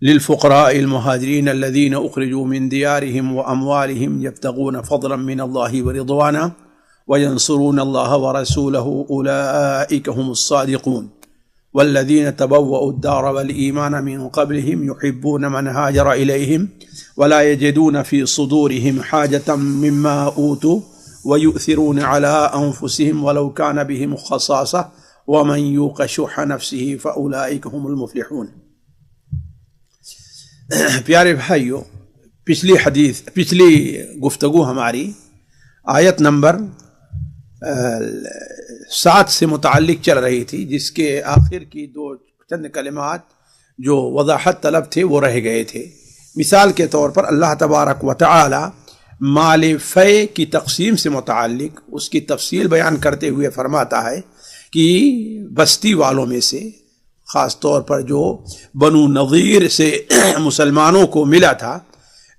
للفقراء المهاجرين الذين أخرجوا من ديارهم وأموالهم يبتغون فضلا من الله ورضوانا وينصرون الله ورسوله أولئك هم الصادقون والذين تبوأوا الدار والإيمان من قبلهم يحبون من هاجر إليهم ولا يجدون في صدورهم حاجة مما أوتوا ويؤثرون على أنفسهم ولو كان بهم خصاصة ومن يوق شح نفسه فأولئك هم المفلحون۔ پیارے بھائیو، پچھلی گفتگو ہماری آیت نمبر 7 سے متعلق چل رہی تھی، جس کے آخر کی چند کلمات جو وضاحت طلب تھے وہ رہ گئے تھے۔ مثال کے طور پر اللہ تبارک و تعالی مال فے کی تقسیم سے متعلق اس کی تفصیل بیان کرتے ہوئے فرماتا ہے کہ بستی والوں میں سے خاص طور پر جو بنو نضیر سے مسلمانوں کو ملا تھا،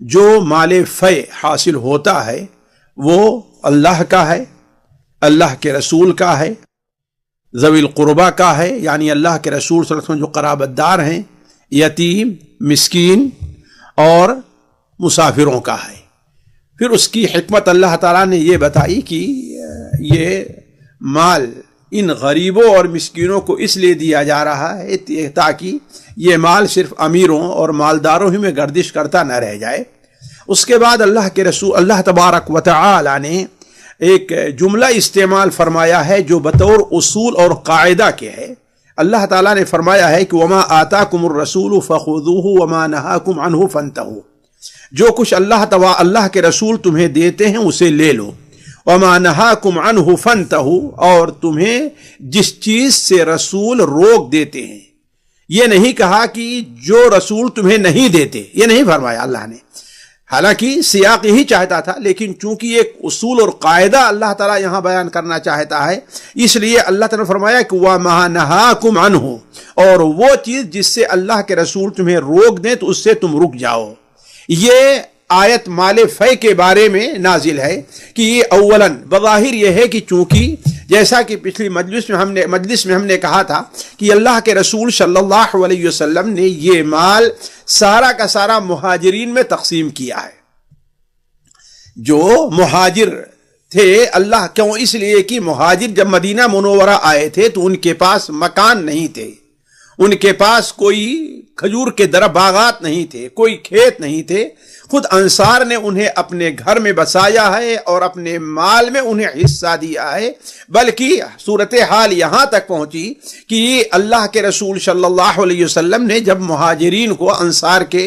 جو مال فے حاصل ہوتا ہے وہ اللہ کا ہے، اللہ کے رسول کا ہے، ذوی القربہ کا ہے، یعنی اللہ کے رسول صلی اللہ علیہ وسلم جو قرابت دار ہیں، یتیم، مسکین اور مسافروں کا ہے۔ پھر اس کی حکمت اللہ تعالیٰ نے یہ بتائی کہ یہ مال ان غریبوں اور مسکینوں کو اس لیے دیا جا رہا ہے تاکہ یہ مال صرف امیروں اور مالداروں ہی میں گردش کرتا نہ رہ جائے۔ اس کے بعد اللہ کے رسول اللہ تبارک و تعالی نے ایک جملہ استعمال فرمایا ہے جو بطور اصول اور قاعدہ کے ہے۔ اللہ تعالیٰ نے فرمایا ہے کہ وما آتاکم الرسول فخذوہ وما نہاکم عنہ فانتہوا، جو کچھ اللہ کے رسول تمہیں دیتے ہیں اسے لے لو، وما نہاکم عنہ فانتہوا، اور تمہیں جس چیز سے رسول روک دیتے ہیں۔ یہ نہیں کہا کہ جو رسول تمہیں نہیں دیتے، یہ نہیں فرمایا اللہ نے، حالانکہ سیاق یہی چاہتا تھا، لیکن چونکہ ایک اصول اور قاعدہ اللہ تعالیٰ یہاں بیان کرنا چاہتا ہے، اس لیے اللہ تعالیٰ نے فرمایا کہ وَمَا نَهَاكُمْ عَنْهُ، اور وہ چیز جس سے اللہ کے رسول تمہیں روک دیں تو اس سے تم رک جاؤ۔ یہ آیت مال فے کے بارے میں نازل ہے کہ یہ اولاً بظاہر یہ ہے کہ چونکہ جیسا کہ پچھلی مجلس میں ہم نے کہا تھا کہ اللہ کے رسول صلی اللہ علیہ وسلم نے یہ مال سارا کا سارا مہاجرین میں تقسیم کیا ہے۔ جو مہاجر تھے، اللہ کیوں؟ اس لیے کہ مہاجر جب مدینہ منورہ آئے تھے تو ان کے پاس مکان نہیں تھے، ان کے پاس کوئی کھجور کے باغات نہیں تھے، کوئی کھیت نہیں تھے۔ خود انصار نے انہیں اپنے گھر میں بسایا ہے اور اپنے مال میں انہیں حصہ دیا ہے، بلکہ صورتحال یہاں تک پہنچی کہ اللہ کے رسول صلی اللہ علیہ وسلم نے جب مہاجرین کو انصار کے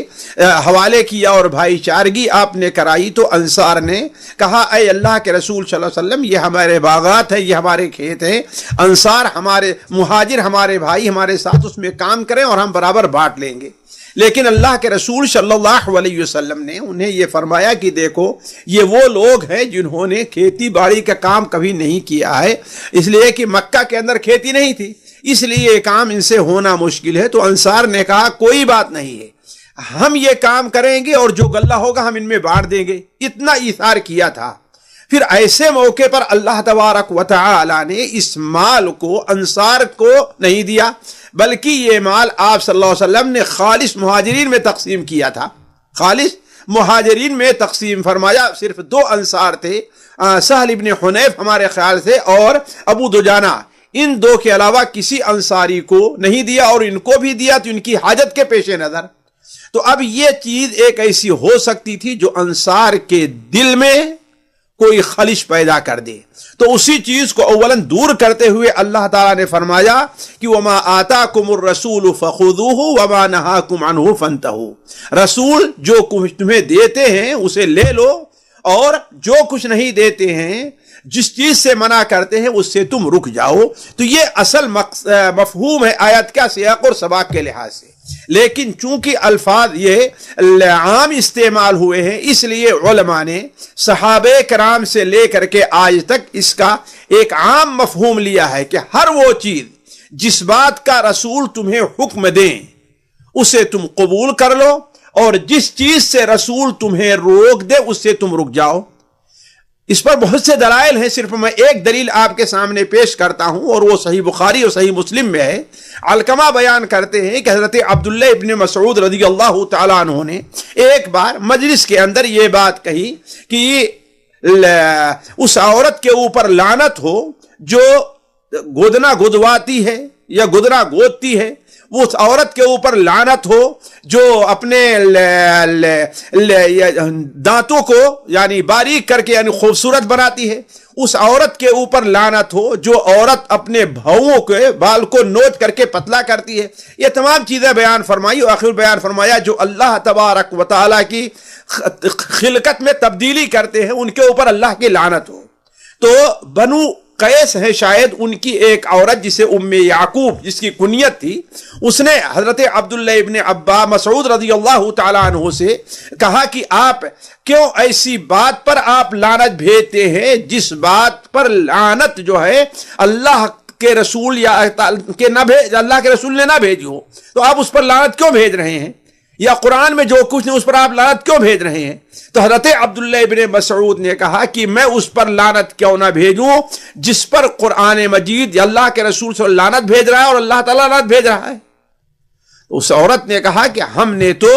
حوالے کیا اور بھائی چارگی آپ نے کرائی تو انصار نے کہا اے اللہ کے رسول صلی اللہ علیہ وسلم، یہ ہمارے باغات ہیں، یہ ہمارے کھیت ہیں، انصار ہمارے مہاجر ہمارے بھائی ہمارے ساتھ اس میں کام کریں اور ہم برابر بانٹ لیں گے۔ لیکن اللہ کے رسول صلی اللہ علیہ وسلم نے انہیں یہ فرمایا کہ دیکھو یہ وہ لوگ ہیں جنہوں نے کھیتی باڑی کا کام کبھی نہیں کیا ہے، اس لیے کہ مکہ کے اندر کھیتی نہیں تھی، اس لیے یہ کام ان سے ہونا مشکل ہے۔ تو انصار نے کہا کوئی بات نہیں ہے، ہم یہ کام کریں گے اور جو غلہ ہوگا ہم ان میں بانٹ دیں گے، اتنا ایثار کیا تھا۔ پھر ایسے موقع پر اللہ تبارک و تعالی نے اس مال کو انصار کو نہیں دیا، بلکہ یہ مال آپ صلی اللہ علیہ وسلم نے خالص مہاجرین میں تقسیم کیا تھا، خالص مہاجرین میں تقسیم فرمایا۔ صرف 2 انصار تھے، سہل ابن حنیف ہمارے خیال سے اور ابو دجانہ، ان 2 کے علاوہ کسی انصاری کو نہیں دیا، اور ان کو بھی دیا تو ان کی حاجت کے پیش نظر۔ تو اب یہ چیز ایک ایسی ہو سکتی تھی جو انصار کے دل میں کوئی خلش پیدا کر دے، تو اسی چیز کو اولاً دور کرتے ہوئے اللہ تعالیٰ نے فرمایا کہ وَمَا آتَاكُمُ الرَّسُولُ فَخُذُوهُ وَمَا نَهَاكُمْ عَنْهُ فَانْتَهُوا، رسول جو کچھ تمہیں دیتے ہیں اسے لے لو، اور جو کچھ نہیں دیتے ہیں، جس چیز سے منع کرتے ہیں اس سے تم رک جاؤ۔ تو یہ اصل مفہوم ہے آیت کا سیاق اور سباق کے لحاظ سے، لیکن چونکہ الفاظ یہ عام استعمال ہوئے ہیں، اس لیے علماء نے صحابہ کرام سے لے کر کے آج تک اس کا ایک عام مفہوم لیا ہے کہ ہر وہ چیز جس بات کا رسول تمہیں حکم دیں اسے تم قبول کر لو، اور جس چیز سے رسول تمہیں روک دے اس سے تم رک جاؤ۔ اس پر بہت سے دلائل ہیں، صرف میں ایک دلیل آپ کے سامنے پیش کرتا ہوں، اور وہ صحیح بخاری اور صحیح مسلم میں ہے۔ علقمہ بیان کرتے ہیں کہ حضرت عبداللہ ابن مسعود رضی اللہ تعالیٰ عنہ نے ایک بار مجلس کے اندر یہ بات کہی کہ اس عورت کے اوپر لعنت ہو جو گودنا گدواتی ہے یا گدنا گودتی ہے، وہ اس عورت کے اوپر لعنت ہو جو اپنے دانتوں کو یعنی باریک کر کے یعنی خوبصورت بناتی ہے، اس عورت کے اوپر لعنت ہو جو عورت اپنے بھاؤں کے بال کو نوچ کر کے پتلا کرتی ہے۔ یہ تمام چیزیں بیان فرمائی اور آخر بیان فرمایا جو اللہ تبارک و تعالیٰ کی خلقت میں تبدیلی کرتے ہیں ان کے اوپر اللہ کی لعنت ہو۔ تو بنو قیس ہے شاید ان کی ایک عورت جسے ام یعقوب جس کی کنیت تھی، اس نے حضرت عبداللہ ابن عباس مسعود رضی اللہ تعالیٰ عنہ سے کہا کہ آپ کیوں ایسی بات پر آپ لعنت بھیجتے ہیں جس بات پر لعنت جو ہے اللہ کے رسول یا اللہ کے رسول نے نہ بھیجی ہو، تو آپ اس پر لعنت کیوں بھیج رہے ہیں، یا قرآن میں جو کچھ نہیں اس پر آپ لعنت کیوں بھیج رہے ہیں؟ تو حضرت عبداللہ ابن مسعود نے کہا کہ میں اس پر لعنت کیوں نہ بھیجوں جس پر قرآن مجید یا اللہ کے رسول سے لعنت بھیج رہا ہے اور اللہ تعالیٰ لعنت بھیج رہا ہے۔ اس عورت نے کہا کہ ہم نے تو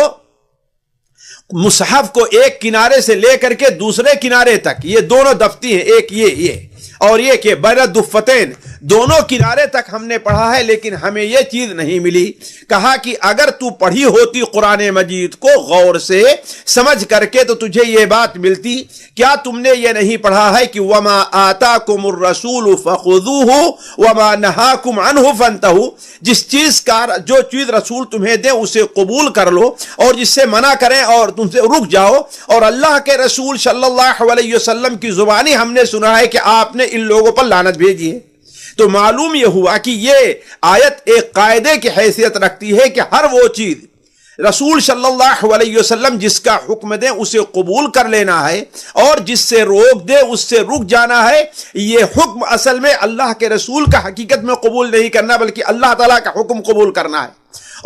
مصحف کو ایک کنارے سے لے کر کے دوسرے کنارے تک، یہ دونوں دفتی ہیں، ایک یہ اور یہ کہ بین الدفتین، دونوں کنارے تک ہم نے پڑھا ہے لیکن ہمیں یہ چیز نہیں ملی۔ کہا کہ اگر تو پڑھی ہوتی قرآن مجید کو غور سے سمجھ کر کے تو تجھے یہ بات ملتی، کیا تم نے یہ نہیں پڑھا ہے کہ وما آتاکم الرسول فخذوہ وما نہاکم عنہ فانتہوا، جس چیز کا جو چیز رسول تمہیں دے اسے قبول کر لو اور جس سے منع کریں اور تم سے رک جاؤ۔ اور اللہ کے رسول صلی اللہ علیہ وسلم کی زبانی ہم نے سنا ہے کہ آپ نے ان لوگوں پر لعنت بھیجی ہے۔ تو معلوم یہ ہوا کہ یہ آیت ایک قاعدے کی حیثیت رکھتی ہے کہ ہر وہ چیز رسول صلی اللہ علیہ وسلم جس کا حکم دے اسے قبول کر لینا ہے اور جس سے روک دے اس سے رک جانا ہے۔ یہ حکم اصل میں اللہ کے رسول کا حقیقت میں قبول نہیں کرنا بلکہ اللہ تعالیٰ کا حکم قبول کرنا ہے۔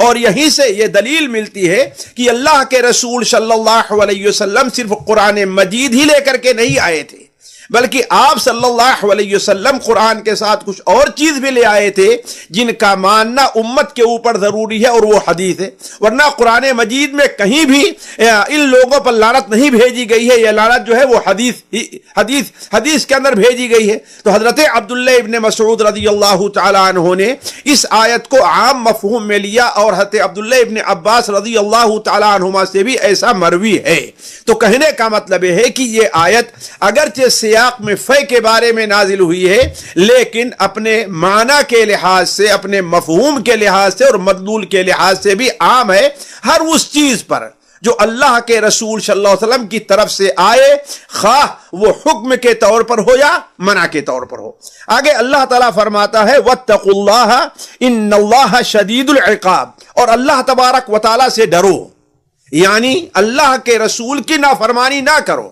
اور یہیں سے یہ دلیل ملتی ہے کہ اللہ کے رسول صلی اللہ علیہ وسلم صرف قرآن مجید ہی لے کر کے نہیں آئے تھے بلکہ آپ صلی اللہ علیہ وسلم قرآن کے ساتھ کچھ اور چیز بھی لے آئے تھے جن کا ماننا امت کے اوپر ضروری ہے، اور وہ حدیث ہے۔ ورنہ قرآن مجید میں کہیں بھی ان لوگوں پر لعنت نہیں بھیجی گئی ہے، یہ لعنت جو ہے وہ حدیث کے اندر بھیجی گئی ہے۔ تو حضرت عبداللہ ابن مسعود رضی اللہ تعالیٰ عنہ نے اس آیت کو عام مفہوم میں لیا، اور حضرت عبداللہ ابن عباس رضی اللہ تعالیٰ عنہما سے بھی ایسا مروی ہے۔ تو کہنے کا مطلب یہ ہے کہ یہ آیت اگرچہ سیاق میں فے کے بارے میں نازل ہوئی ہے لیکن اپنے معنی کے لحاظ سے، اپنے مفہوم کے لحاظ سے اور مدلول کے لحاظ سے بھی عام ہے ہر اس چیز پر جو اللہ کے رسول صلی اللہ علیہ وسلم کی طرف سے آئے، خواہ وہ حکم کے طور پر ہو یا منع کے طور پر ہو۔ آگے اللہ تعالیٰ فرماتا ہے واتقوا اللہ ان اللہ شدید العقاب، اور اللہ تبارک و تعالیٰ سے ڈرو، یعنی اللہ کے رسول کی نافرمانی نہ کرو۔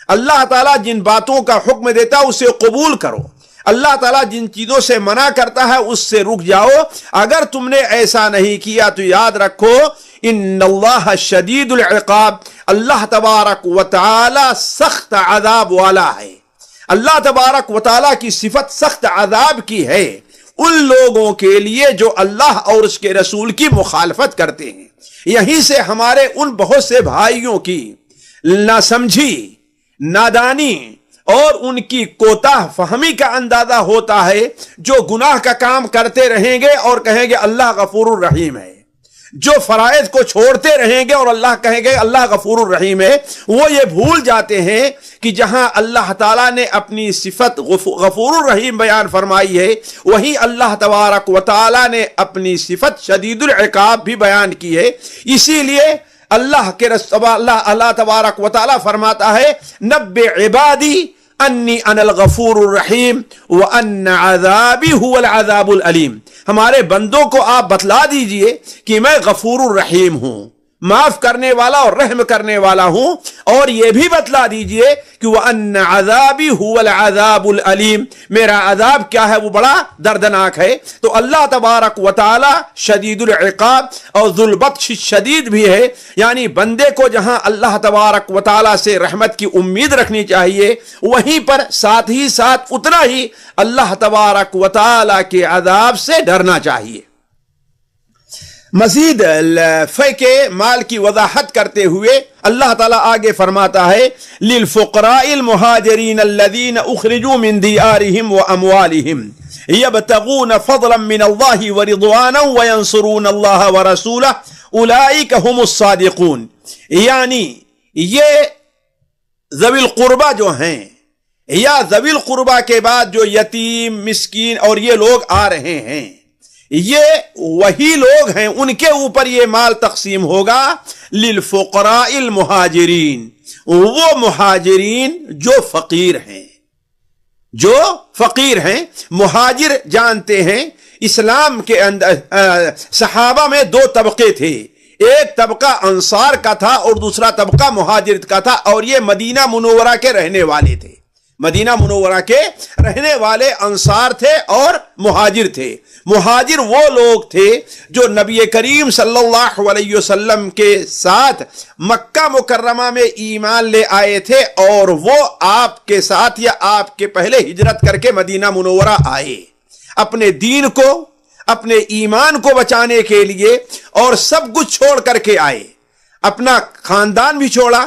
اللہ تعالیٰ جن باتوں کا حکم دیتا ہے اسے قبول کرو، اللہ تعالیٰ جن چیزوں سے منع کرتا ہے اس سے رک جاؤ۔ اگر تم نے ایسا نہیں کیا تو یاد رکھو ان اللہ شدید العقاب، اللہ تبارک و تعالیٰ سخت عذاب والا ہے۔ اللہ تبارک و تعالیٰ کی صفت سخت عذاب کی ہے ان لوگوں کے لیے جو اللہ اور اس کے رسول کی مخالفت کرتے ہیں۔ یہیں سے ہمارے ان بہت سے بھائیوں کی ناسمجھی، نادانی اور ان کی کوتاہ فہمی کا اندازہ ہوتا ہے، جو گناہ کا کام کرتے رہیں گے اور کہیں گے اللہ غفور الرحیم ہے، جو فرائض کو چھوڑتے رہیں گے اور اللہ کہیں گے اللہ غفور الرحیم ہے۔ وہ یہ بھول جاتے ہیں کہ جہاں اللہ تعالیٰ نے اپنی صفت غفور الرحیم بیان فرمائی ہے وہیں اللہ تبارک و تعالیٰ نے اپنی صفت شدید العقاب بھی بیان کی ہے۔ اسی لیے اللہ کے رسول اللہ تبارک و تعالیٰ فرماتا ہے نبئ عبادی انی انا الغفور الرحیم وان عذابی هو العذاب العلیم، ہمارے بندوں کو آپ بتلا دیجئے کہ میں غفور الرحیم ہوں، معاف کرنے والا اور رحم کرنے والا ہوں، اور یہ بھی بتلا دیجئے کہ وَأَنَّ عَذَابِي هُوَ الْعَذَابُ الْأَلِيمُ، میرا عذاب کیا ہے، وہ بڑا دردناک ہے۔ تو اللہ تبارک و تعالی شدید العقاب اور ذو البطش شدید بھی ہے، یعنی بندے کو جہاں اللہ تبارک و تعالی سے رحمت کی امید رکھنی چاہیے، وہیں پر ساتھ ہی ساتھ اتنا ہی اللہ تبارک و تعالی کے عذاب سے ڈرنا چاہیے۔ مزید فے کے مال کی وضاحت کرتے ہوئے اللہ تعالیٰ آگے فرماتا ہے لِلْفُقَرَاءِ الْمُهَاجِرِينَ الَّذِينَ أُخْرِجُوا مِنْ دِيَارِهِمْ وَأَمْوَالِهِمْ يَبْتَغُونَ فَضْلًا مِنَ اللَّهِ وَرِضْوَانًا وَيَنْصُرُونَ اللَّهَ وَرَسُولَهُ أُولَئِكَ هُمُ الصَّادِقُونَ، یعنی یہ ذوی القربہ جو ہیں، یا ذوی القربہ کے بعد جو یتیم مسکین اور یہ لوگ آ رہے ہیں، یہ وہی لوگ ہیں، ان کے اوپر یہ مال تقسیم ہوگا۔ للفقراء المہاجرین، وہ مہاجرین جو فقیر ہیں، جو فقیر ہیں۔ مہاجر جانتے ہیں اسلام کے اندر صحابہ میں دو طبقے تھے، ایک طبقہ انصار کا تھا اور دوسرا طبقہ مہاجرت کا تھا، اور یہ مدینہ منورہ کے رہنے والے تھے۔ مدینہ منورہ کے رہنے والے انصار تھے اور مہاجر تھے۔ مہاجر وہ لوگ تھے جو نبی کریم صلی اللہ علیہ وسلم کے ساتھ مکہ مکرمہ میں ایمان لے آئے تھے، اور وہ آپ کے ساتھ یا آپ کے پہلے ہجرت کر کے مدینہ منورہ آئے، اپنے دین کو، اپنے ایمان کو بچانے کے لیے، اور سب کچھ چھوڑ کر کے آئے۔ اپنا خاندان بھی چھوڑا،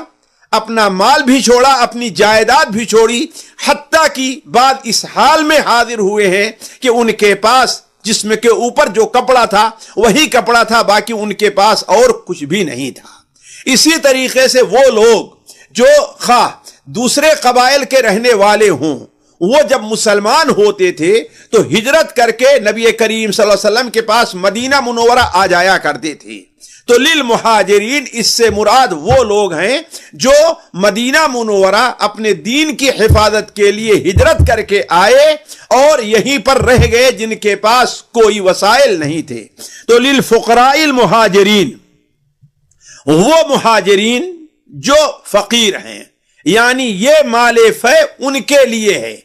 اپنا مال بھی چھوڑا، اپنی جائیداد بھی چھوڑی، حتیٰ کہ بعد اس حال میں حاضر ہوئے ہیں کہ ان کے پاس جسم کے اوپر جو کپڑا تھا وہی کپڑا تھا، باقی ان کے پاس اور کچھ بھی نہیں تھا۔ اسی طریقے سے وہ لوگ جو خواہ دوسرے قبائل کے رہنے والے ہوں، وہ جب مسلمان ہوتے تھے تو ہجرت کر کے نبی کریم صلی اللہ علیہ وسلم کے پاس مدینہ منورہ آ جایا کرتے تھے۔ تو للمہاجرین اس سے مراد وہ لوگ ہیں جو مدینہ منورہ اپنے دین کی حفاظت کے لیے ہجرت کر کے آئے اور یہیں پر رہ گئے، جن کے پاس کوئی وسائل نہیں تھے۔ تو للفقراء المہاجرین، وہ مہاجرین جو فقیر ہیں، یعنی یہ مال فے ان کے لیے ہے،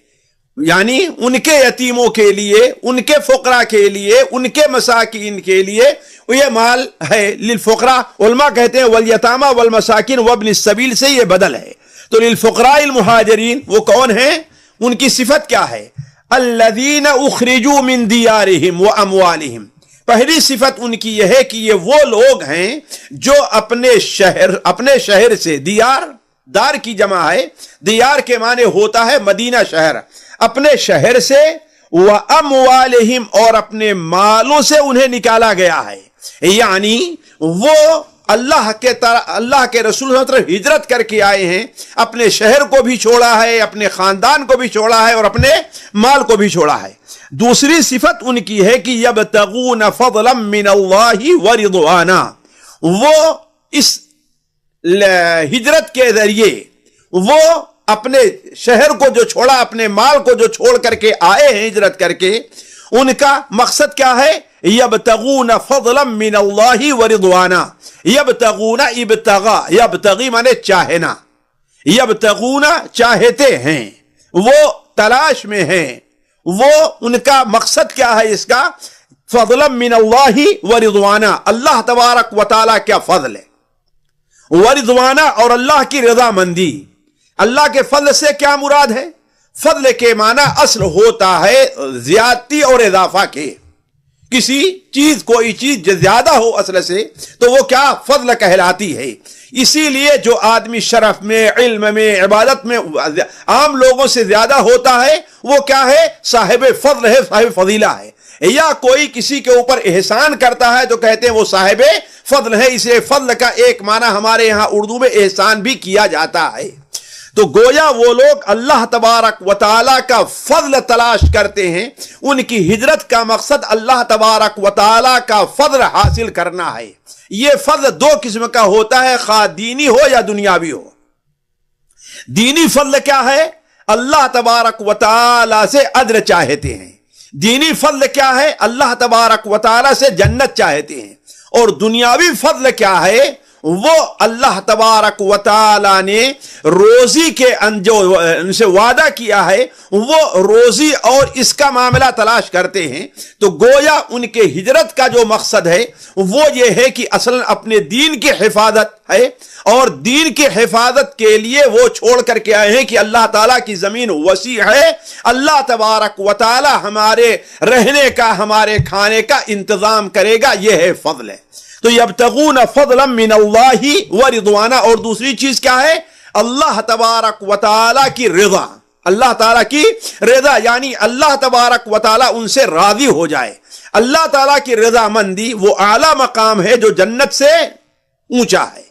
یعنی ان کے یتیموں کے لیے، ان کے فقراء کے لیے، ان کے مساکین کے لیے یہ مال ہے۔ للفقراء علماء کہتے ہیں والیتامى والمساکین وابن السبیل سے یہ بدل ہے۔ تو للفقراء المہاجرین وہ کون ہیں، ان کی صفت کیا ہے؟ الذین اخرجوا من دیارہم واموالہم، پہلی صفت ان کی یہ ہے کہ یہ وہ لوگ ہیں جو اپنے شہر سے، دار کی جمع ہے، دیار کے معنی ہوتا ہے مدینہ شہر، اپنے شہر سے، وَأَمْوَالِهِمْ اور اپنے مالوں سے انہیں نکالا گیا ہے، یعنی وہ اللہ کے رسول صلی اللہ علیہ وسلم ہجرت کر کے آئے ہیں، اپنے شہر کو بھی چھوڑا ہے، اپنے خاندان کو بھی چھوڑا ہے، اور اپنے مال کو بھی چھوڑا ہے۔ دوسری صفت ان کی ہے کہ يَبْتَغُونَ فَضْلًا مِّنَ اللَّهِ وَرِضْوَانًا، وہ اس ہجرت کے ذریعے وہ اپنے شہر کو جو چھوڑا، اپنے مال کو جو چھوڑ کر کے آئے ہیں ہجرت کر کے، ان کا مقصد کیا ہے؟ يَبْتَغُونَ فَضْلًا مِّنَ اللَّهِ وَرِضْوَانًا، يَبْتَغُونَ ابتغا، يَبْتَغِي مانے چاہنا، يَبْتَغُونَ چاہتے ہیں، وہ تلاش میں ہیں، وہ ان کا مقصد کیا ہے اس کا؟ فَضْلًا مِّنَ اللَّهِ وَرِضْوَانًا، اللہ تبارک و تعالیٰ کیا فضل ہے، ورضوانہ اور اللہ کی رضا مندی۔ اللہ کے فضل سے کیا مراد ہے؟ فضل کے معنی اصل ہوتا ہے زیادتی اور اضافہ کے، کسی چیز کوئی چیز زیادہ ہو اصل سے تو وہ کیا فضل کہلاتی ہے۔ اسی لیے جو آدمی شرف میں، علم میں، عبادت میں عام لوگوں سے زیادہ ہوتا ہے وہ کیا ہے؟ صاحب فضل ہے، صاحب فضیلہ ہے۔ یا کوئی کسی کے اوپر احسان کرتا ہے تو کہتے ہیں وہ صاحب فضل ہے، اسے فضل کا ایک معنی ہمارے ہاں اردو میں احسان بھی کیا جاتا ہے۔ تو گویا وہ لوگ اللہ تبارک و تعالیٰ کا فضل تلاش کرتے ہیں، ان کی ہجرت کا مقصد اللہ تبارک و تعالیٰ کا فضل حاصل کرنا ہے۔ یہ فضل دو قسم کا ہوتا ہے، خواہ دینی ہو یا دنیاوی ہو۔ دینی فضل کیا ہے؟ اللہ تبارک و تعالیٰ سے اجر چاہتے ہیں۔ دینی فضل کیا ہے؟ اللہ تبارک و تعالیٰ سے جنت چاہتے ہیں۔ اور دنیاوی فضل کیا ہے؟ وہ اللہ تبارک و تعالی نے روزی کے جو ان سے وعدہ کیا ہے وہ روزی اور اس کا معاملہ تلاش کرتے ہیں، تو گویا ان کے ہجرت کا جو مقصد ہے وہ یہ ہے کہ اصلا اپنے دین کی حفاظت ہے، اور دین کی حفاظت کے لیے وہ چھوڑ کر کے آئے ہیں کہ اللہ تعالیٰ کی زمین وسیع ہے، اللہ تبارک و تعالی ہمارے رہنے کا ہمارے کھانے کا انتظام کرے گا، یہ ہے فضل ہے۔ تو یبتغون فضلا من اللہ ورضوانا، اور دوسری چیز کیا ہے؟ اللہ تبارک و تعالی کی رضا، اللہ تعالیٰ کی رضا، یعنی اللہ تبارک و تعالی ان سے راضی ہو جائے۔ اللہ تعالیٰ کی رضا مندی وہ اعلیٰ مقام ہے جو جنت سے اونچا ہے۔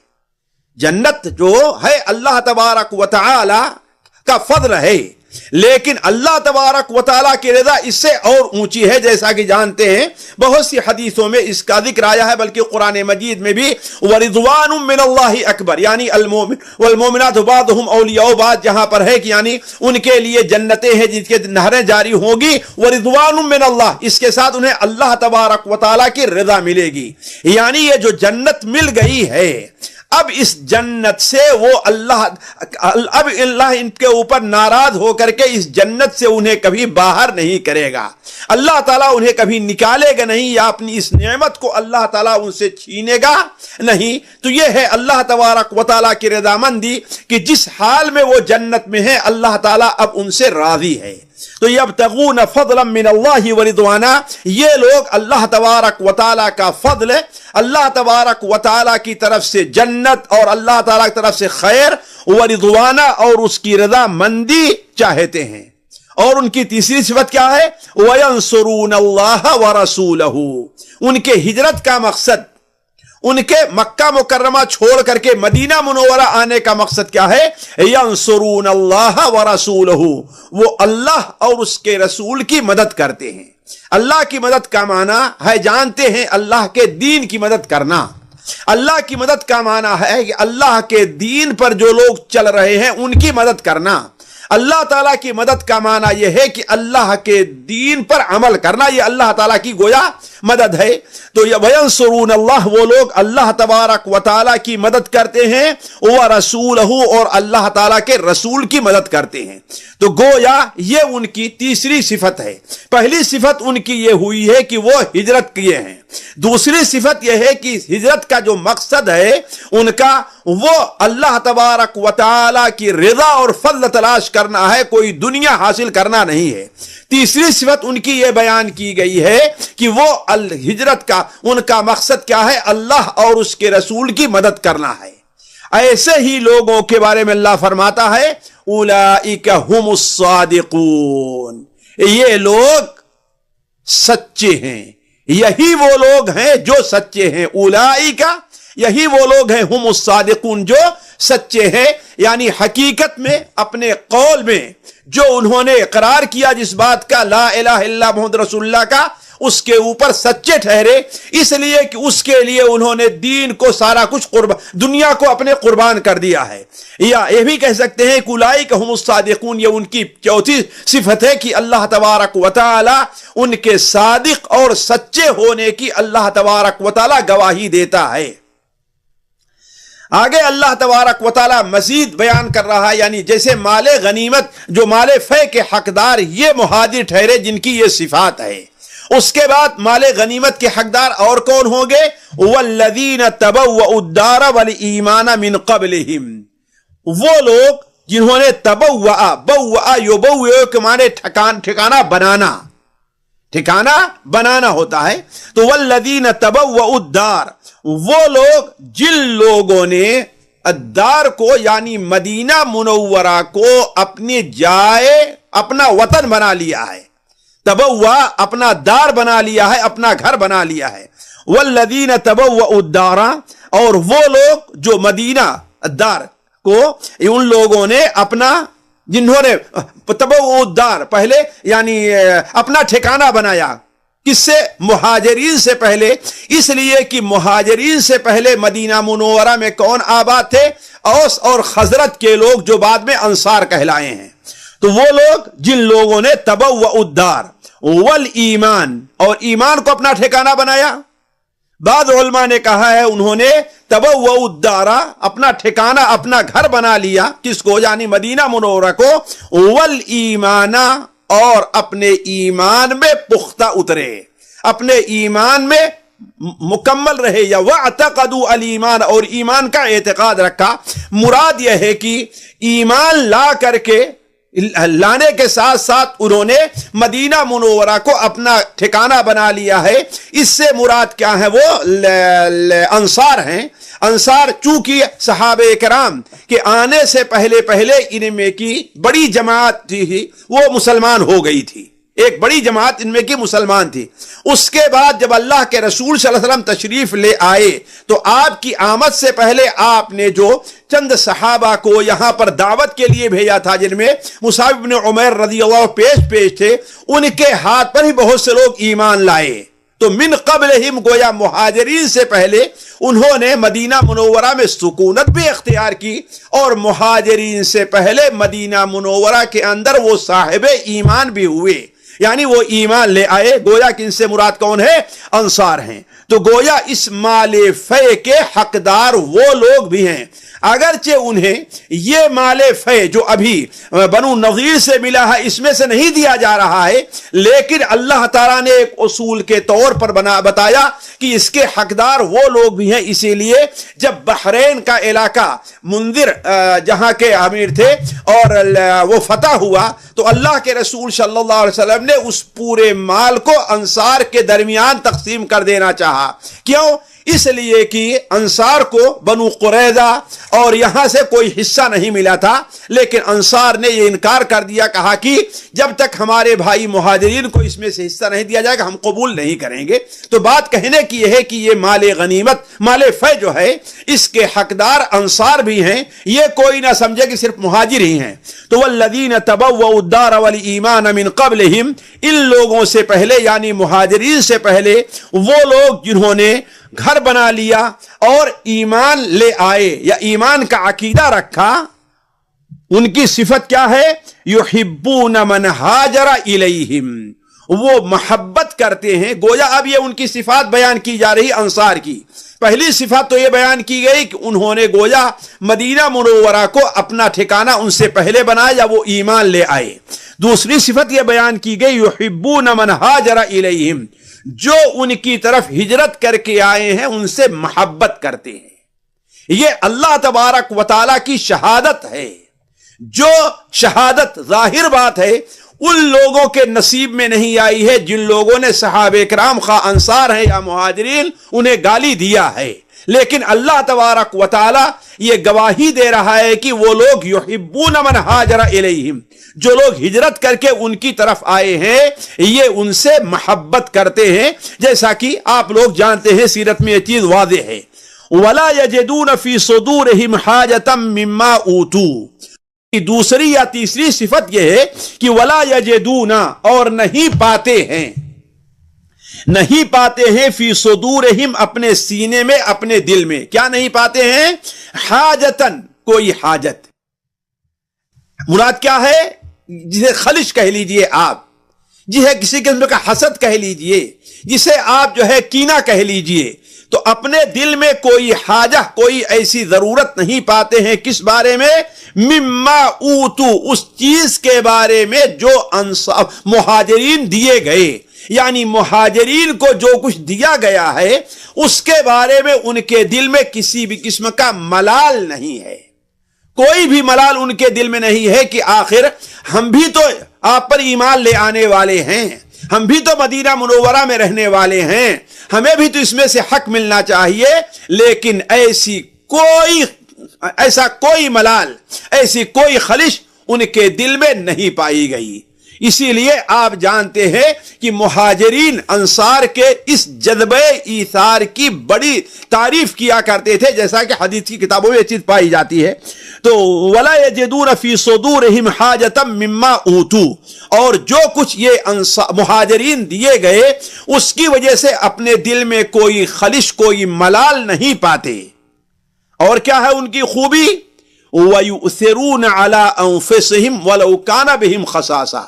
جنت جو ہے اللہ تبارک و تعالی کا فضل ہے، لیکن اللہ تبارک و تعالیٰ کی رضا اس سے اور اونچی ہے، جیسا کہ جانتے ہیں بہت سی حدیثوں میں اس کا ذکر آیا ہے، بلکہ قرآن مجید میں بھی وَرِضْوَانٌ مِّنَ اللَّهِ اکبر، یعنی والمؤمنات بعضهم اولیاء بعض، جہاں پر ہے کہ یعنی ان کے لیے جنتیں ہیں جن کے نہریں جاری ہوں گی، وَرِضْوَانٌ مِّنَ اللَّهِ، اس کے ساتھ انہیں اللہ تبارک و تعالیٰ کی رضا ملے گی۔ یعنی یہ جو جنت مل گئی ہے، اب اس جنت سے وہ اب اللہ ان کے اوپر ناراض ہو کر کے اس جنت سے انہیں کبھی باہر نہیں کرے گا، اللہ تعالیٰ انہیں کبھی نکالے گا نہیں، یا اپنی اس نعمت کو اللہ تعالیٰ ان سے چھینے گا نہیں۔ تو یہ ہے اللہ تبارک و تعالیٰ کی رضامندی کہ جس حال میں وہ جنت میں ہے اللہ تعالیٰ اب ان سے راضی ہے۔ تو یبتغون فضلا من اللہ ورضوانا، یہ لوگ اللہ تبارک و تعالیٰ کا فضل، اللہ تبارک و تعالیٰ کی طرف سے جنت اور اللہ تعالیٰ کی طرف سے خیر، ورضوانا اور اس کی رضا مندی چاہتے ہیں۔ اور ان کی تیسری صفت کیا ہے؟ وَيَنْصُرُونَ اللَّهَ وَرَسُولَهُ، ان کے ہجرت کا مقصد، ان کے مکہ مکرمہ چھوڑ کر کے مدینہ منورہ آنے کا مقصد کیا ہے؟ ینصرون اللہ ورسولہ، وہ اللہ اور اس کے رسول کی مدد کرتے ہیں۔ اللہ کی مدد کا معنی ہے جانتے ہیں اللہ کے دین کی مدد کرنا۔ اللہ کی مدد کا معنی ہے کہ اللہ کے دین پر جو لوگ چل رہے ہیں ان کی مدد کرنا۔ اللہ تعالیٰ کی مدد کا معنی یہ ہے کہ اللہ کے دین پر عمل کرنا، یہ اللہ تعالیٰ کی گویا مدد ہے۔ تو یہ وینصرون اللہ، وہ لوگ اللہ تبارک و تعالیٰ کی مدد کرتے ہیں، ورسولہ، اور اللہ تعالیٰ کے رسول کی مدد کرتے ہیں۔ تو گویا یہ ان کی تیسری صفت ہے۔ پہلی صفت ان کی یہ ہوئی ہے کہ وہ ہجرت کیے ہیں، دوسری صفت یہ ہے کہ ہجرت کا جو مقصد ہے ان کا وہ اللہ تبارک و تعالیٰ کی رضا اور فضل تلاش کرنا ہے، کوئی دنیا حاصل کرنا نہیں ہے۔ تیسری صفت ان کی یہ بیان کی گئی ہے کہ وہ ہجرت کا ان کا مقصد کیا ہے؟ اللہ اور اس کے رسول کی مدد کرنا ہے۔ ایسے ہی لوگوں کے بارے میں اللہ فرماتا ہے اولئک ھم الصادقون، یہ لوگ سچے ہیں، یہی وہ لوگ ہیں جو سچے ہیں۔ اولئک، یہی وہ لوگ ہیں، ھم الصادقون، جو سچے ہیں، یعنی حقیقت میں اپنے قول میں جو انہوں نے اقرار کیا جس بات کا، لا الہ الا محمد رسول اللہ کا، اس کے اوپر سچے ٹھہرے، اس لیے کہ اس کے لیے انہوں نے دین کو سارا کچھ دنیا کو اپنے قربان کر دیا ہے۔ یا یہ بھی کہہ سکتے ہیں کہ اولئک ھم الصادقون، یہ ان کی چوتھی صفت ہے کہ اللہ تبارک و تعالی ان کے صادق اور سچے ہونے کی اللہ تبارک و تعالی گواہی دیتا ہے۔ آگے اللہ تبارک و تعالی مزید بیان کر رہا ہے، یعنی جیسے مال غنیمت، جو مال فے کے حقدار یہ مہاجر ٹھہرے جن کی یہ صفات ہے، اس کے بعد مال غنیمت کے حقدار اور کون ہوں گے؟ والذین تبوؤوا الدار والایمان من قبلہم، وہ لوگ جنہوں نے بوأ یبوئ کے معنی ٹھکانہ بنانا، ٹھکانہ بنانا ہوتا ہے۔ تو والذین تبوؤوا الدار، وہ لوگ جن لوگوں نے الدار کو یعنی مدینہ منورہ کو اپنی جائے، اپنا وطن بنا لیا ہے، تبوّا اپنا دار بنا لیا ہے، اپنا گھر بنا لیا ہے۔ والذین تبوؤوا الدار، اور وہ لوگ جو مدینہ الدار کو، ان لوگوں نے اپنا، جنہوں نے تبوؤوا الدار پہلے یعنی اپنا ٹھکانہ بنایا، کس سے؟ مہاجرین سے پہلے، اس لیے کہ مہاجرین سے پہلے مدینہ منورہ میں کون آباد تھے؟ اوس اور خزرج کے لوگ، جو بعد میں انصار کہلائے ہیں۔ تو وہ لوگ جن لوگوں نے تبوؤا الدار والایمان، اور ایمان کو اپنا ٹھکانہ بنایا، بعض علماء نے کہا ہے انہوں نے تبوؤ الدارا اپنا ٹھکانہ اپنا گھر بنا لیا، کس کو؟ یعنی مدینہ منورہ کو، والایمانہ اور اپنے ایمان میں پختہ اترے، اپنے ایمان میں مکمل رہے، یا واعتقدوا الایمان اور ایمان کا اعتقاد رکھا۔ مراد یہ ہے کہ ایمان لانے کے ساتھ ساتھ انہوں نے مدینہ منورہ کو اپنا ٹھکانہ بنا لیا ہے۔ اس سے مراد کیا ہے؟ وہ انصار ہیں۔ انصار چونکہ صحابہ کرام کے آنے سے پہلے ان میں کی بڑی جماعت تھی، وہ مسلمان ہو گئی تھی، ایک بڑی جماعت ان میں کی مسلمان تھی۔ اس کے بعد جب اللہ کے رسول صلی اللہ علیہ وسلم تشریف لے آئے تو آپ کی آمد سے پہلے آپ نے جو چند صحابہ کو یہاں پر دعوت کے لیے بھیجا تھا، جن میں مصعب بن عمیر رضی اللہ پیش تھے، ان کے ہاتھ پر ہی بہت سے لوگ ایمان لائے۔ تو من قبلہم گویا مہاجرین سے پہلے انہوں نے مدینہ منورہ میں سکونت بھی اختیار کی، اور مہاجرین سے پہلے مدینہ منورہ کے اندر وہ صاحب ایمان بھی ہوئے، یعنی وہ ایمان لے آئے۔ گویا کہ ان سے مراد کون ہے؟ انصار ہیں۔ تو گویا اس مال فے کے حقدار وہ لوگ بھی ہیں، اگرچہ انہیں یہ مال فے جو ابھی بنو نضیر سے ملا ہے اس میں سے نہیں دیا جا رہا ہے، لیکن اللہ تعالیٰ نے ایک اصول کے طور پر بتایا کہ اس کے حقدار وہ لوگ بھی ہیں۔ اسی لیے جب بحرین کا علاقہ منذر جہاں کے امیر تھے اور وہ فتح ہوا تو اللہ کے رسول صلی اللہ علیہ وسلم نے اس پورے مال کو انصار کے درمیان تقسیم کر دینا چاہا۔ کیوں؟ اس لیے کہ انصار کو بنو قریظہ اور یہاں سے کوئی حصہ نہیں ملا تھا، لیکن انصار نے یہ انکار کر دیا، کہا کہ جب تک ہمارے بھائی مہاجرین کو اس میں سے حصہ نہیں دیا جائے گا ہم قبول نہیں کریں گے۔ تو بات کہنے کی یہ ہے کہ یہ مال غنیمت، مال فے جو ہے، اس کے حقدار انصار بھی ہیں، یہ کوئی نہ سمجھے کہ صرف مہاجر ہی ہیں۔ تو والذین تبوؤا الدار والایمان من قبلہم، ان لوگوں سے پہلے یعنی مہاجرین سے پہلے وہ لوگ جنہوں نے گھر بنا لیا اور ایمان لے آئے یا ایمان کا عقیدہ رکھا، ان کی صفت کیا ہے؟ یحبون من ہاجر الیہم، وہ محبت کرتے ہیں۔ گویا اب یہ ان کی صفات بیان کی جا رہی انصار کی۔ پہلی صفت تو یہ بیان کی گئی کہ انہوں نے گویا مدینہ منورہ کو اپنا ٹھکانہ ان سے پہلے بنایا یا وہ ایمان لے آئے۔ دوسری صفت یہ بیان کی گئی یحبون من ہاجر الیہم، جو ان کی طرف ہجرت کر کے آئے ہیں ان سے محبت کرتے ہیں۔ یہ اللہ تبارک و تعالیٰ کی شہادت ہے، جو شہادت ظاہر بات ہے ان لوگوں کے نصیب میں نہیں آئی ہے جن لوگوں نے صحابہ کرام خواہ انصار ہیں یا مہاجرین انہیں گالی دیا ہے، لیکن اللہ تبارک و تعالیٰ یہ گواہی دے رہا ہے کہ وہ لوگ یحبون من ہاجر الیہم، جو لوگ ہجرت کر کے ان کی طرف آئے ہیں یہ ان سے محبت کرتے ہیں۔ جیسا کہ آپ لوگ جانتے ہیں، سیرت میں یہ چیز واضح ہے۔ وَلَا يَجِدُونَ فِي صُدُورِهِمْ حَاجَةً مِّمَّا أُوتُوا، دوسری یا تیسری صفت یہ ہے کہ وَلَا يَجِدُونَ، اور نہیں پاتے ہیں فی صدورہم، اپنے سینے میں اپنے دل میں، کیا نہیں پاتے ہیں؟ حاجتن، کوئی حاجت۔ مراد کیا ہے؟ جسے خلش کہہ لیجئے آپ، جسے کسی قسم کا حسد کہہ لیجئے، جسے آپ جو ہے کینہ کہہ لیجئے، تو اپنے دل میں کوئی حاجہ، کوئی ایسی ضرورت نہیں پاتے ہیں۔ کس بارے میں؟ مما اوتو، اس چیز کے بارے میں جو مہاجرین دیے گئے، یعنی مہاجرین کو جو کچھ دیا گیا ہے اس کے بارے میں ان کے دل میں کسی بھی قسم کا ملال نہیں ہے، کوئی بھی ملال ان کے دل میں نہیں ہے کہ آخر ہم بھی تو آپ پر ایمان لے آنے والے ہیں، ہم بھی تو مدینہ منورہ میں رہنے والے ہیں، ہمیں بھی تو اس میں سے حق ملنا چاہیے۔ لیکن ایسا کوئی ملال، ایسی کوئی خلش ان کے دل میں نہیں پائی گئی۔ اسی لیے آپ جانتے ہیں کہ مہاجرین انصار کے اس جذبہ ایثار کی بڑی تعریف کیا کرتے تھے، جیسا کہ حدیث کی کتابوں میں یہ چیز پائی جاتی ہے۔ تو وَلَا يَجِدُونَ فِي صُدُورِهِمْ حَاجَةً مِّمَّا أُوتُوا، اور جو کچھ یہ مہاجرین دیے گئے اس کی وجہ سے اپنے دل میں کوئی خلش، کوئی ملال نہیں پاتے۔ اور کیا ہے ان کی خوبی؟ وَيُؤْثِرُونَ عَلَىٰ أَنفُسِهِمْ وَلَوْ كَانَ بِهِمْ خَصَاصَةٌ،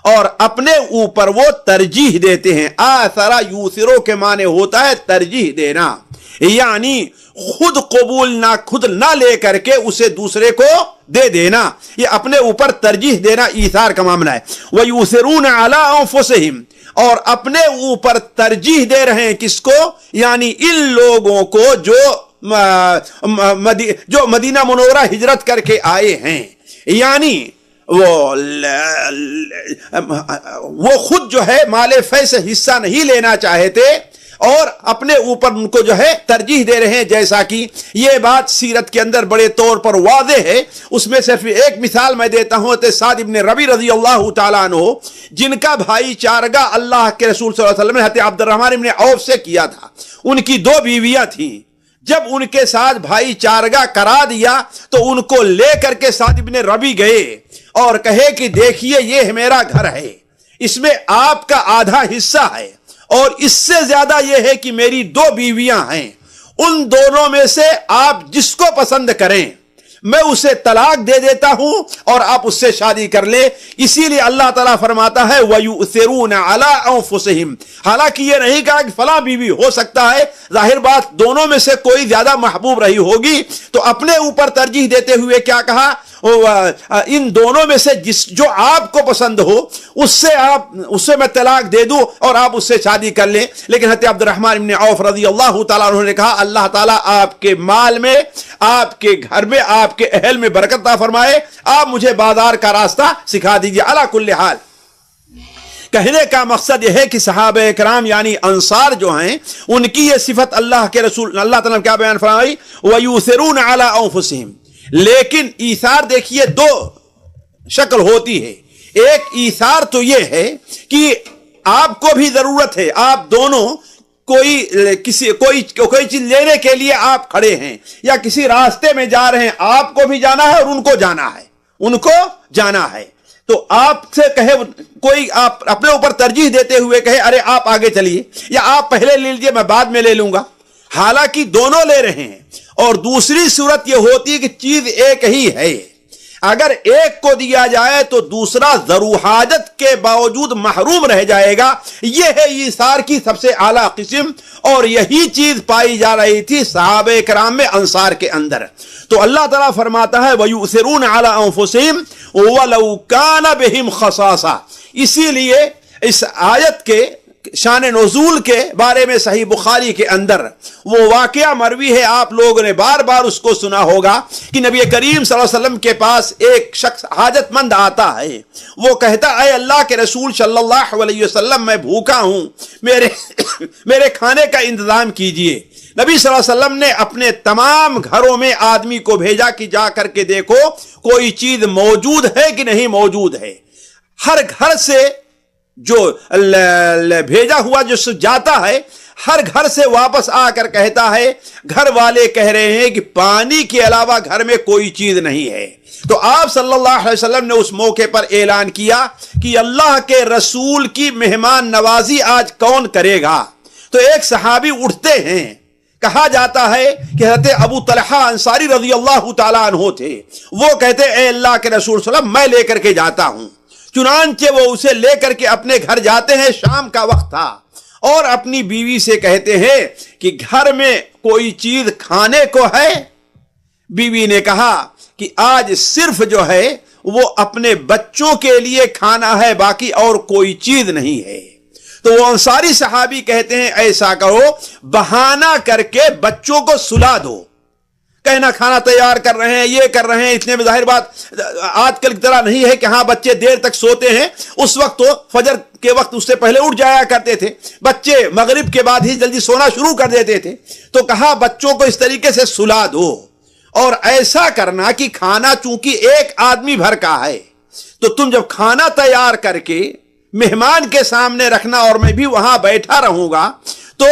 اور اپنے اوپر وہ ترجیح دیتے ہیں. آثرا یوثرو کے معنی ہوتا ہے ترجیح دینا، یعنی خود قبول نہ خود نہ لے کر کے اسے دوسرے کو دے دینا، یہ اپنے اوپر ترجیح دینا ایثار کا معاملہ ہے. وَيُؤْثِرُونَ عَلَىٰ أَنفُسِهِمْ، اور اپنے اوپر ترجیح دے رہے ہیں کس کو؟ یعنی ان لوگوں کو جو مدینہ منورہ ہجرت کر کے آئے ہیں، یعنی وہ خود جو ہے مال فیض سے حصہ نہیں لینا چاہتے اور اپنے اوپر ان کو جو ہے ترجیح دے رہے ہیں. جیسا کہ یہ بات سیرت کے اندر بڑے طور پر واضح ہے. اس میں صرف ایک مثال میں دیتا ہوں. سعد ابن ربی رضی اللہ تعالیٰ عنہ، جن کا بھائی چارگاہ اللہ کے رسول صلی اللہ علیہ وسلم نے حضرت عبد الرحمن ابن عوف سے کیا تھا. ان کی 2 بیویاں تھیں. جب ان کے ساتھ بھائی چارگاہ کرا دیا تو ان کو لے کر کے سعد ابن ربی گئے اور کہے کہ دیکھیے یہ میرا گھر ہے، اس میں آپ کا آدھا حصہ ہے، اور اس سے زیادہ یہ ہے کہ میری 2 بیویاں ہیں، ان دونوں میں سے آپ جس کو پسند کریں میں اسے طلاق دے دیتا ہوں اور آپ اس سے شادی کر لیں. اسی لیے اللہ تعالیٰ فرماتا ہے وَيُؤْثِرُونَ عَلَىٰ أَنفُسِهِمْ، حالانکہ یہ نہیں کہا کہ فلاں بیوی، ہو سکتا ہے ظاہر بات دونوں میں سے کوئی زیادہ محبوب رہی ہوگی، تو اپنے اوپر ترجیح دیتے ہوئے کیا کہا؟ ان دونوں میں سے جو آپ کو پسند ہو اس سے میں طلاق دے دوں اور آپ اس سے شادی کر لیں. لیکن حضرت عبد الرحمن ابن عوف رضی اللہ تعالیٰ عنہ نے کہا اللہ تعالیٰ آپ کے مال میں، آپ کے گھر میں، آپ کے اہل میں برکت عطا فرمائے، آپ مجھے بازار کا راستہ سکھا دیجیے. علی کل حال کہنے کا مقصد یہ ہے کہ صحابہ کرام یعنی انصار جو ہیں ان کی یہ صفت اللہ کے رسول اللہ تعالیٰ نے کیا بیان فرمائی؟ وَيُؤْثِرُونَ عَلَىٰ أَنفُسِهِمْ. لیکن ایثار دیکھیے 2 شکل ہوتی ہے. ایک ایثار تو یہ ہے کہ آپ کو بھی ضرورت ہے، آپ دونوں کوئی چیز لینے کے لیے آپ کھڑے ہیں یا کسی راستے میں جا رہے ہیں، آپ کو بھی جانا ہے اور ان کو جانا ہے، تو آپ سے کہے کوئی، آپ اپنے اوپر ترجیح دیتے ہوئے کہے ارے آپ آگے چلیے یا آپ پہلے لے لیجیے میں بعد میں لے لوں گا، حالانکہ دونوں لے رہے ہیں. اور دوسری صورت یہ ہوتی ہے کہ چیز ایک ہی ہے، اگر ایک کو دیا جائے تو دوسرا ضرور حاجت کے باوجود محروم رہ جائے گا. یہ ہے ایثار کی سب سے اعلیٰ قسم، اور یہی چیز پائی جا رہی تھی صحابہ کرام میں انصار کے اندر. تو اللہ تعالیٰ فرماتا ہے وَيُؤْثِرُونَ عَلَىٰ أَنفُسِهِمْ وَلَوْ كَانَ بِهِمْ خَصَاصَةٌ. اسی لیے اس آیت کے شان نزول کے بارے میں صحیح بخاری کے اندر وہ واقعہ مروی ہے، آپ لوگوں نے بار بار اس کو سنا ہوگا کہ نبی کریم صلی اللہ علیہ وسلم کے پاس ایک شخص حاجت مند آتا ہے. وہ کہتا اے اللہ کے رسول صلی اللہ علیہ وسلم میں بھوکا ہوں، میرے کھانے کا انتظام کیجئے. نبی صلی اللہ علیہ وسلم نے اپنے تمام گھروں میں آدمی کو بھیجا کہ جا کر کے دیکھو کوئی چیز موجود ہے کہ نہیں موجود ہے. ہر گھر سے جو بھیجا ہوا جو جاتا ہے ہر گھر سے واپس آ کر کہتا ہے گھر والے کہہ رہے ہیں کہ پانی کے علاوہ گھر میں کوئی چیز نہیں ہے. تو آپ صلی اللہ علیہ وسلم نے اس موقع پر اعلان کیا کہ اللہ کے رسول کی مہمان نوازی آج کون کرے گا. تو ایک صحابی اٹھتے ہیں، کہا جاتا ہے کہ حضرت ابو طلحہ انصاری رضی اللہ تعالیٰ عنہ تھے. وہ کہتے اے اللہ کے رسول صلی اللہ علیہ وسلم میں لے کر کے جاتا ہوں. چنانچہ وہ اسے لے کر کے اپنے گھر جاتے ہیں، شام کا وقت تھا، اور اپنی بیوی سے کہتے ہیں کہ گھر میں کوئی چیز کھانے کو ہے؟ بیوی نے کہا کہ آج صرف جو ہے وہ اپنے بچوں کے لیے کھانا ہے، باقی اور کوئی چیز نہیں ہے. تو وہ انصاری صحابی کہتے ہیں ایسا کرو بہانہ کر کے بچوں کو سلا دو، کہنا کھانا تیار کر رہے ہیں، یہ کر رہے ہیں. اتنے میں ظاہر بات آج کل کی طرح نہیں ہے کہ ہاں بچے دیر تک سوتے ہیں. اس وقت تو فجر کے وقت اس سے پہلے اٹھ جایا کرتے تھے، بچے مغرب کے بعد ہی جلدی سونا شروع کر دیتے تھے. تو کہا بچوں کو اس طریقے سے سلا دو، اور ایسا کرنا کہ کھانا چونکہ ایک آدمی بھر کا ہے تو تم جب کھانا تیار کر کے مہمان کے سامنے رکھنا اور میں بھی وہاں بیٹھا رہوں گا تو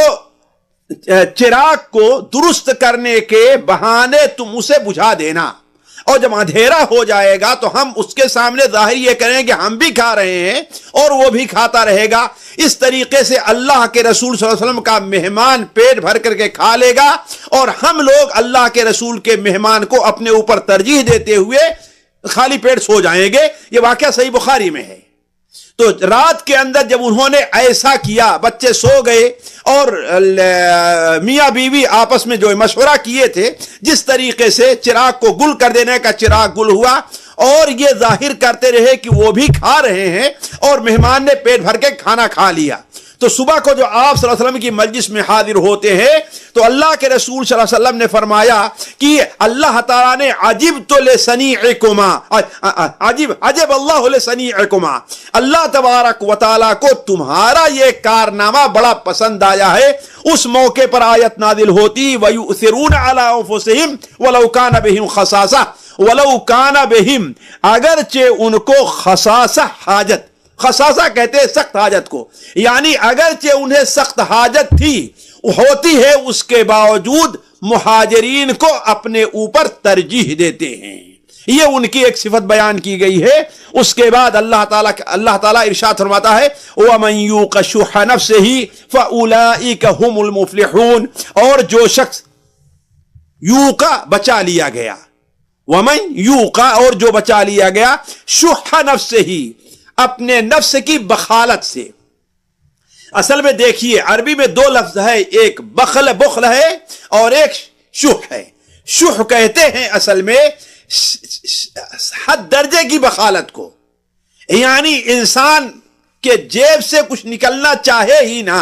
چراغ کو درست کرنے کے بہانے تم اسے بجھا دینا، اور جب اندھیرا ہو جائے گا تو ہم اس کے سامنے ظاہر یہ کریں کہ ہم بھی کھا رہے ہیں اور وہ بھی کھاتا رہے گا. اس طریقے سے اللہ کے رسول صلی اللہ علیہ وسلم کا مہمان پیٹ بھر کر کے کھا لے گا، اور ہم لوگ اللہ کے رسول کے مہمان کو اپنے اوپر ترجیح دیتے ہوئے خالی پیٹ سو جائیں گے. یہ واقعہ صحیح بخاری میں ہے. تو رات کے اندر جب انہوں نے ایسا کیا، بچے سو گئے اور میاں بیوی آپس میں جو مشورہ کیے تھے، جس طریقے سے چراغ کو گل کر دینے کا چراغ گل ہوا، اور یہ ظاہر کرتے رہے کہ وہ بھی کھا رہے ہیں، اور مہمان نے پیٹ بھر کے کھانا کھا لیا۔ تو صبح کو جو آپ صلی اللہ علیہ وسلم کی مجلس میں حاضر ہوتے ہیں تو اللہ کے رسول صلی اللہ علیہ وسلم نے فرمایا کہ اللہ تعالیٰ نے عجبت لصنیعکما، عجب اللہ لصنیعکما، اللہ تبارک و تعالیٰ کو تمہارا یہ کارنامہ بڑا پسند آیا ہے۔ اس موقع پر آیت نازل ہوتی وَيُؤْثِرُونَ عَلَىٰ أَنفُسِهِمْ وَلَوْ كَانَ بِهِمْ خَصَاصَةٌ وَلَوْ كَانَ بِهِمْ، اگرچہ ان کو خصاصہ حاجت، خصاصہ کہتے ہیں سخت حاجت کو، یعنی اگرچہ انہیں سخت حاجت تھی ہوتی ہے، اس کے باوجود مہاجرین کو اپنے اوپر ترجیح دیتے ہیں۔ یہ ان کی ایک صفت بیان کی گئی ہے۔ اس کے بعد اللہ تعالیٰ ارشاد فرماتا ہے وَمَن يُوقَ شُحَّ نَفْسِهِ فَأُولَٰئِكَ هُمُ الْمُفْلِحُونَ، اور جو شخص یوقا بچا لیا گیا، وَمَن يُوقَ اور جو بچا لیا گیا، شُحَّ نَفْسِهِ اپنے نفس کی بخالت سے۔ اصل میں دیکھیے عربی میں دو لفظ ہے، ایک بخل ہے اور ایک شح ہے۔ شح کہتے ہیں اصل میں حد درجے کی بخالت کو، یعنی انسان کے جیب سے کچھ نکلنا چاہے ہی نہ،